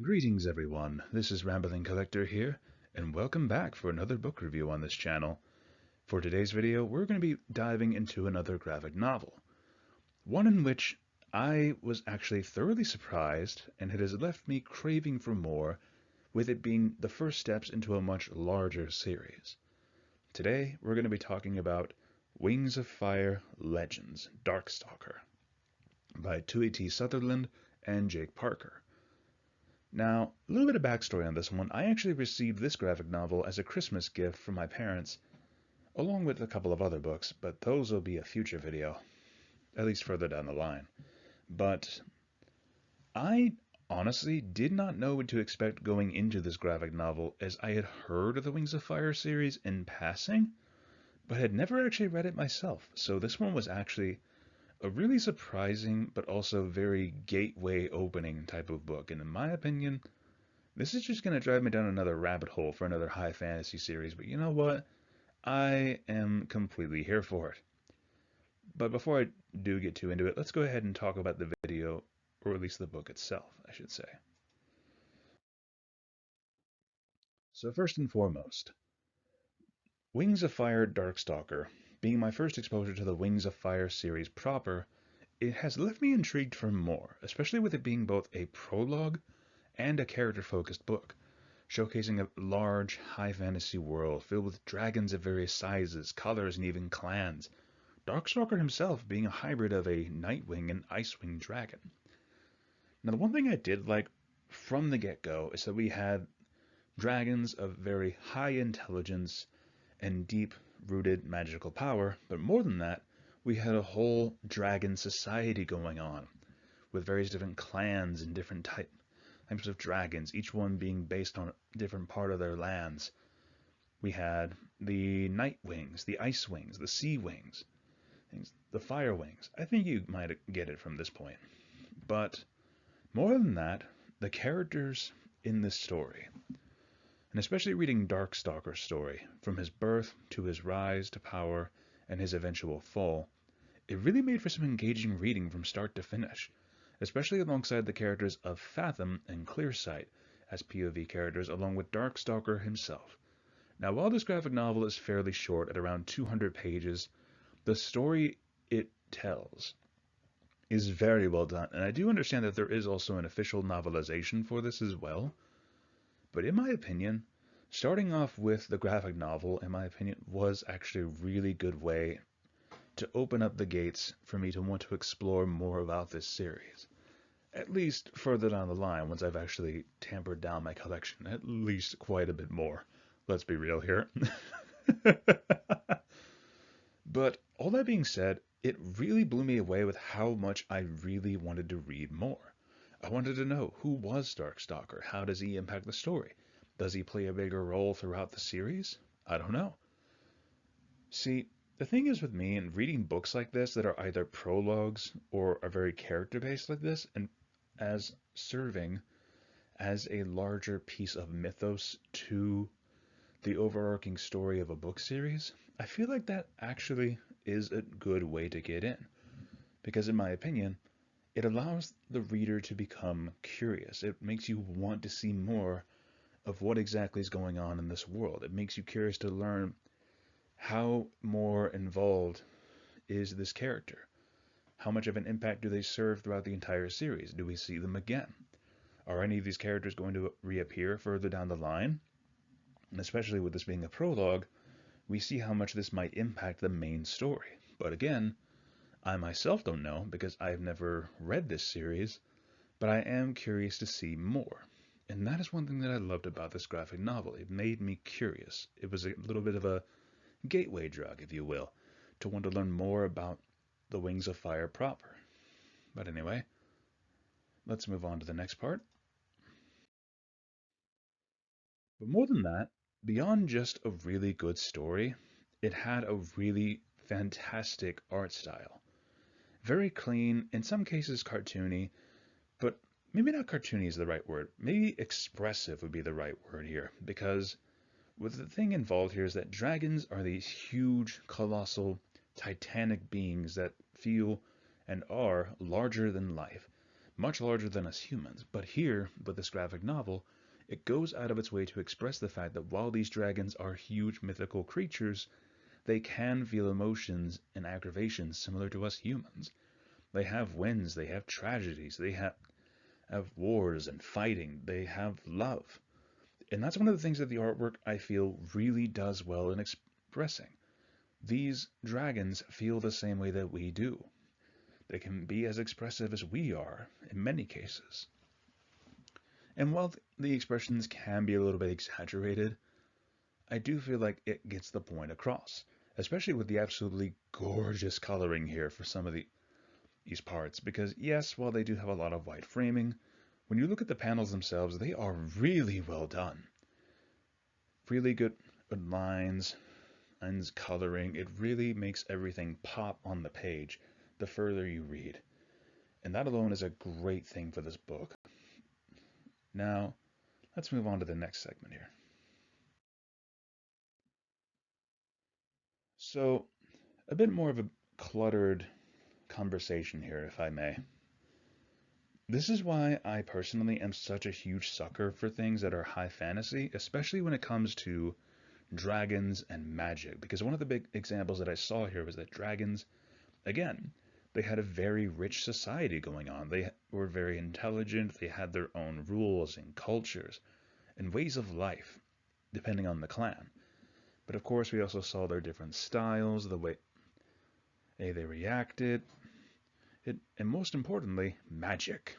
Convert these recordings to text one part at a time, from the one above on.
Greetings everyone, this is Rambling Collector here, and welcome back for another book review on this channel. For today's video, we're going to be diving into another graphic novel. One in which I was actually thoroughly surprised, and it has left me craving for more, with it being the first steps into a much larger series. Today, we're going to be talking about Wings of Fire Legends, Darkstalker, by Tui T. Sutherland and Jake Parker. Now, a little bit of backstory on this one. I actually received this graphic novel as a Christmas gift from my parents, along with a couple of other books, but those will be a future video, at least further down the line. But I honestly did not know what to expect going into this graphic novel, as I had heard of the Wings of Fire series in passing, but had never actually read it myself. So this one was actually a really surprising, but also very gateway opening type of book, and in my opinion, this is just going to drive me down another rabbit hole for another high fantasy series, but you know what? I am completely here for it. But before I do get too into it, let's go ahead and talk about the video, or at least the book itself, I should say. So first and foremost, Wings of Fire Darkstalker, being my first exposure to the Wings of Fire series proper, it has left me intrigued for more, especially with it being both a prologue and a character-focused book, showcasing a large, high fantasy world filled with dragons of various sizes, colors, and even clans. Darkstalker himself being a hybrid of a Nightwing and Icewing dragon. Now, the one thing I did like from the get-go is that we had dragons of very high intelligence and deep-rooted magical power, but more than that, we had a whole dragon society going on, with various different clans and different types of dragons, each one being based on a different part of their lands. We had the Night Wings, the Ice Wings, the Sea Wings, the Fire Wings. I think you might get it from this point. But more than that, the characters in this story, and especially reading Darkstalker's story, from his birth to his rise to power and his eventual fall, it really made for some engaging reading from start to finish, especially alongside the characters of Fathom and Clearsight as POV characters, along with Darkstalker himself. Now, while this graphic novel is fairly short at around 200 pages, the story it tells is very well done, and I do understand that there is also an official novelization for this as well. But in my opinion, starting off with the graphic novel, in my opinion, was actually a really good way to open up the gates for me to want to explore more about this series. At least further down the line, once I've actually tampered down my collection, at least quite a bit more. Let's be real here. But all that being said, it really blew me away with how much I really wanted to read more. I wanted to know, who was Darkstalker? How does he impact the story? Does he play a bigger role throughout the series? I don't know. See, the thing is with me and reading books like this that are either prologues or are very character-based like this, and as serving as a larger piece of mythos to the overarching story of a book series, I feel like that actually is a good way to get in. Because in my opinion, it allows the reader to become curious. It makes you want to see more of what exactly is going on in this world. It makes you curious to learn how more involved is this character. How much of an impact do they serve throughout the entire series? Do we see them again? Are any of these characters going to reappear further down the line? And especially with this being a prologue, we see how much this might impact the main story. But again, I myself don't know because I've never read this series, but I am curious to see more. And that is one thing that I loved about this graphic novel. It made me curious. It was a little bit of a gateway drug, if you will, to want to learn more about the Wings of Fire proper. But anyway, let's move on to the next part. But more than that, beyond just a really good story, it had a really fantastic art style. Very clean, in some cases cartoony, but maybe not cartoony is the right word. Maybe expressive would be the right word here, because with the thing involved here is that dragons are these huge, colossal, titanic beings that feel and are larger than life, much larger than us humans. But here, with this graphic novel, it goes out of its way to express the fact that while these dragons are huge mythical creatures, they can feel emotions and aggravations similar to us humans. They have wins, they have tragedies, they have wars and fighting, they have love. And that's one of the things that the artwork, I feel, really does well in expressing. These dragons feel the same way that we do. They can be as expressive as we are in many cases. And while the expressions can be a little bit exaggerated, I do feel like it gets the point across, especially with the absolutely gorgeous coloring here for some of these parts, because yes, while they do have a lot of white framing, when you look at the panels themselves, they are really well done. Really good lines and coloring. It really makes everything pop on the page the further you read. And that alone is a great thing for this book. Now, let's move on to the next segment here. So, a bit more of a cluttered conversation here, if I may. This is why I personally am such a huge sucker for things that are high fantasy, especially when it comes to dragons and magic. Because one of the big examples that I saw here was that dragons, again, they had a very rich society going on. They were very intelligent, they had their own rules and cultures and ways of life, depending on the clan. But of course, we also saw their different styles, the way they reacted, and most importantly, magic.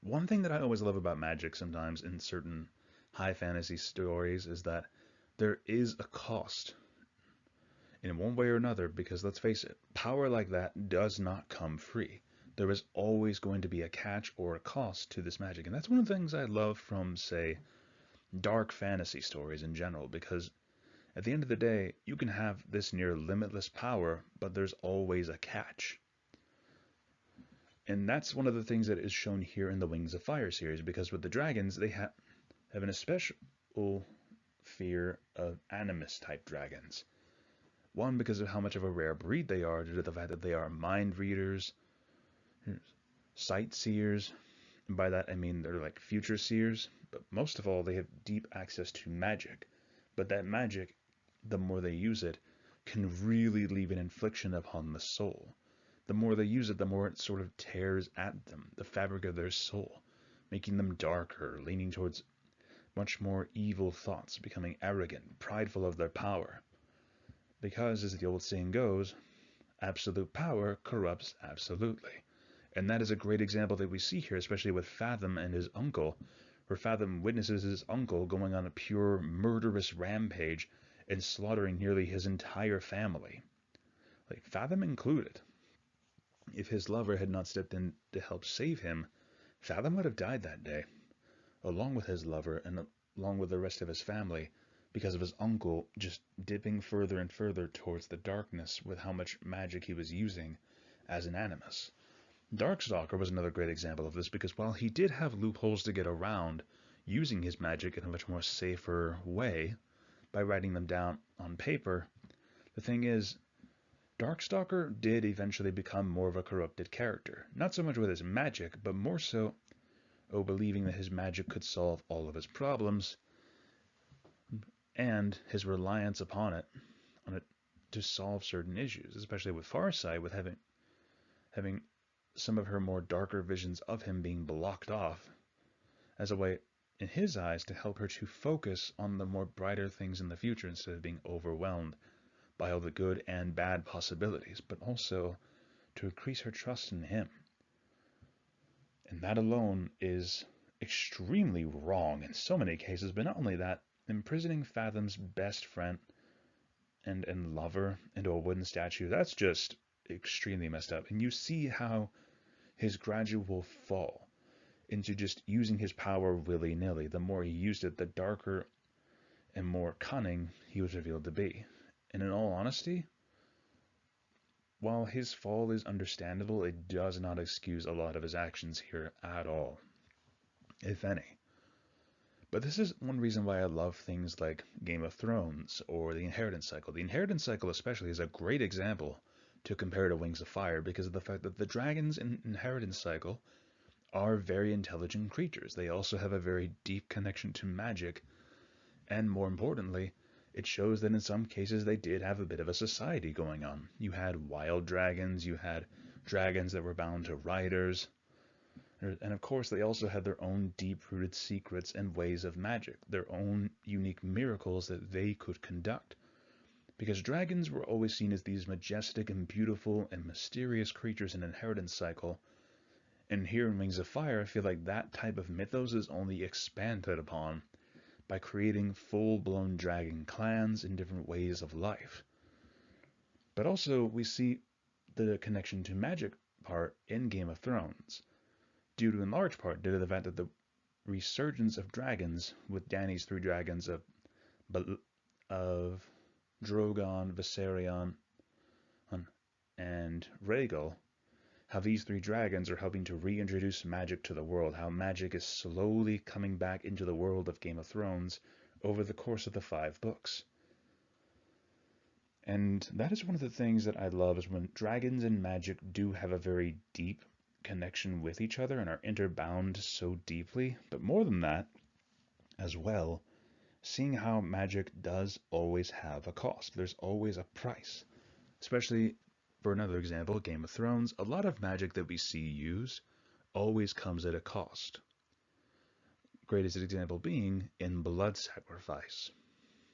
One thing that I always love about magic sometimes in certain high fantasy stories is that there is a cost in one way or another, because let's face it, power like that does not come free. There is always going to be a catch or a cost to this magic. And that's one of the things I love from, say, dark fantasy stories in general, because at the end of the day, you can have this near limitless power, but there's always a catch. And that's one of the things that is shown here in the Wings of Fire series, because with the dragons, they have an especial fear of animus type dragons. One, because of how much of a rare breed they are, due to the fact that they are mind readers, sightseers, and by that I mean they're like future seers, but most of all, they have deep access to magic. But that magic, the more they use it, can really leave an infliction upon the soul. The more they use it, the more it sort of tears at them, the fabric of their soul, making them darker, leaning towards much more evil thoughts, becoming arrogant, prideful of their power. Because, as the old saying goes, absolute power corrupts absolutely. And that is a great example that we see here, especially with Fathom and his uncle, where Fathom witnesses his uncle going on a pure murderous rampage and slaughtering nearly his entire family. Like, Fathom included. If his lover had not stepped in to help save him, Fathom would have died that day, along with his lover and along with the rest of his family, because of his uncle just dipping further and further towards the darkness with how much magic he was using as an animus. Darkstalker was another great example of this, because while he did have loopholes to get around using his magic in a much more safer way by writing them down on paper, the thing is, Darkstalker did eventually become more of a corrupted character. Not so much with his magic, but more so believing that his magic could solve all of his problems, and his reliance upon it to solve certain issues, especially with Farsight, with having some of her more darker visions of him being blocked off as a way, in his eyes, to help her to focus on the more brighter things in the future instead of being overwhelmed by all the good and bad possibilities, but also to increase her trust in him. And that alone is extremely wrong in so many cases, but not only that, imprisoning Fathom's best friend and lover into a wooden statue, that's just extremely messed up. And you see how his gradual fall into just using his power willy-nilly. The more he used it, the darker and more cunning he was revealed to be. And in all honesty, while his fall is understandable, it does not excuse a lot of his actions here at all, if any. But this is one reason why I love things like Game of Thrones or the Inheritance Cycle. The Inheritance Cycle especially is a great example to compare to Wings of Fire, because of the fact that the dragons in Inheritance Cycle are very intelligent creatures. They also have a very deep connection to magic, and more importantly, it shows that in some cases they did have a bit of a society going on. You had wild dragons, you had dragons that were bound to riders, and of course they also had their own deep-rooted secrets and ways of magic, their own unique miracles that they could conduct. Because dragons were always seen as these majestic and beautiful and mysterious creatures in an inheritance cycle, and here in Wings of Fire I feel like that type of mythos is only expanded upon by creating full-blown dragon clans in different ways of life. But also we see the connection to magic part in Game of Thrones, due to in large part due to the fact that the resurgence of dragons with Dany's three dragons of Drogon, Viserion, and Rhaegal, how these three dragons are helping to reintroduce magic to the world, how magic is slowly coming back into the world of Game of Thrones over the course of the 5 books. And that is one of the things that I love, is when dragons and magic do have a very deep connection with each other and are interbound so deeply. But more than that, as well, seeing how magic does always have a cost. There's always a price. Especially, for another example, Game of Thrones, a lot of magic that we see used always comes at a cost. Greatest example being in blood sacrifice.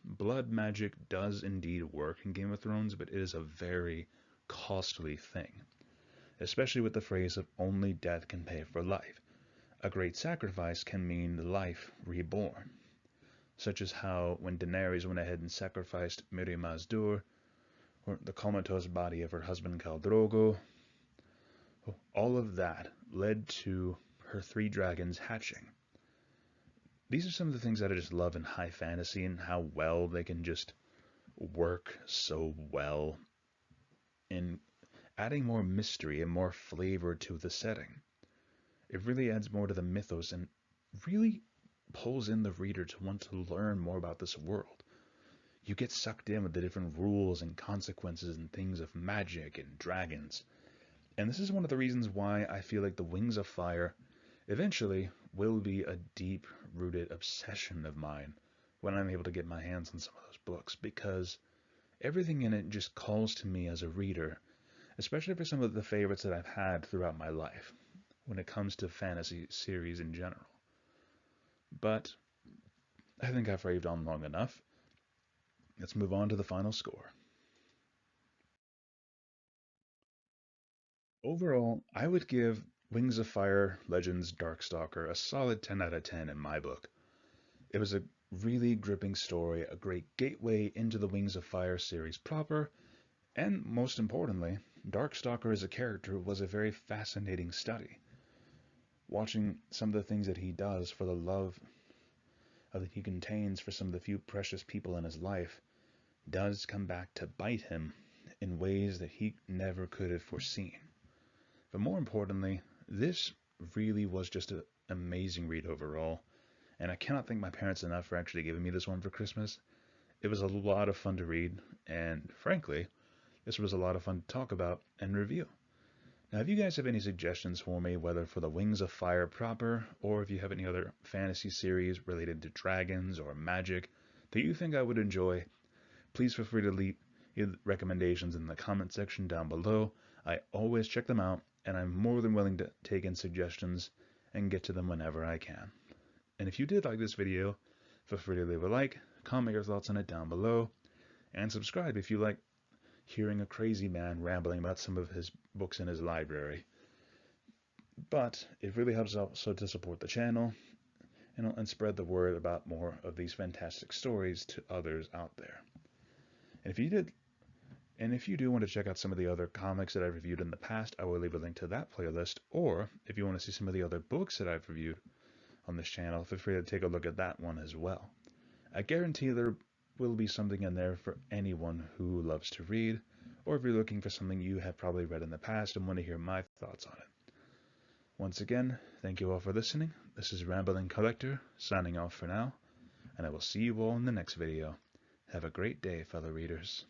Blood magic does indeed work in Game of Thrones, but it is a very costly thing. Especially with the phrase of only death can pay for life. A great sacrifice can mean life reborn. Such as how when Daenerys went ahead and sacrificed Mirri Maz Duur, or the comatose body of her husband Khal Drogo, all of that led to her 3 dragons hatching. These are some of the things that I just love in high fantasy, and how well they can just work so well in adding more mystery and more flavor to the setting. It really adds more to the mythos and really pulls in the reader to want to learn more about this world. You get sucked in with the different rules and consequences and things of magic and dragons. And this is one of the reasons why I feel like the Wings of Fire eventually will be a deep-rooted obsession of mine when I'm able to get my hands on some of those books, because everything in it just calls to me as a reader, especially for some of the favorites that I've had throughout my life when it comes to fantasy series in general. But I think I've raved on long enough. Let's move on to the final score. Overall, I would give Wings of Fire Legends Darkstalker a solid 10 out of 10 in my book. It was a really gripping story, a great gateway into the Wings of Fire series proper, and most importantly, Darkstalker as a character was a very fascinating study. Watching some of the things that he does for the love that he contains for some of the few precious people in his life does come back to bite him in ways that he never could have foreseen. But more importantly, this really was just an amazing read overall, and I cannot thank my parents enough for actually giving me this one for Christmas. It was a lot of fun to read, and frankly, this was a lot of fun to talk about and review. Now, if you guys have any suggestions for me, whether for the Wings of Fire proper, or if you have any other fantasy series related to dragons or magic that you think I would enjoy, please feel free to leave recommendations in the comment section down below. I always check them out, and I'm more than willing to take in suggestions and get to them whenever I can. And if you did like this video, feel free to leave a like, comment your thoughts on it down below, and subscribe if you like hearing a crazy man rambling about some of his books in his library. But it really helps also to support the channel and spread the word about more of these fantastic stories to others out there. And if you do want to check out some of the other comics that I've reviewed in the past, I will leave a link to that playlist. Or if you want to see some of the other books that I've reviewed on this channel, feel free to take a look at that one as well. I guarantee there will be something in there for anyone who loves to read, or if you're looking for something you have probably read in the past and want to hear my thoughts on it. Once again, thank you all for listening. This is Rambling Collector, signing off for now, and I will see you all in the next video. Have a great day, fellow readers.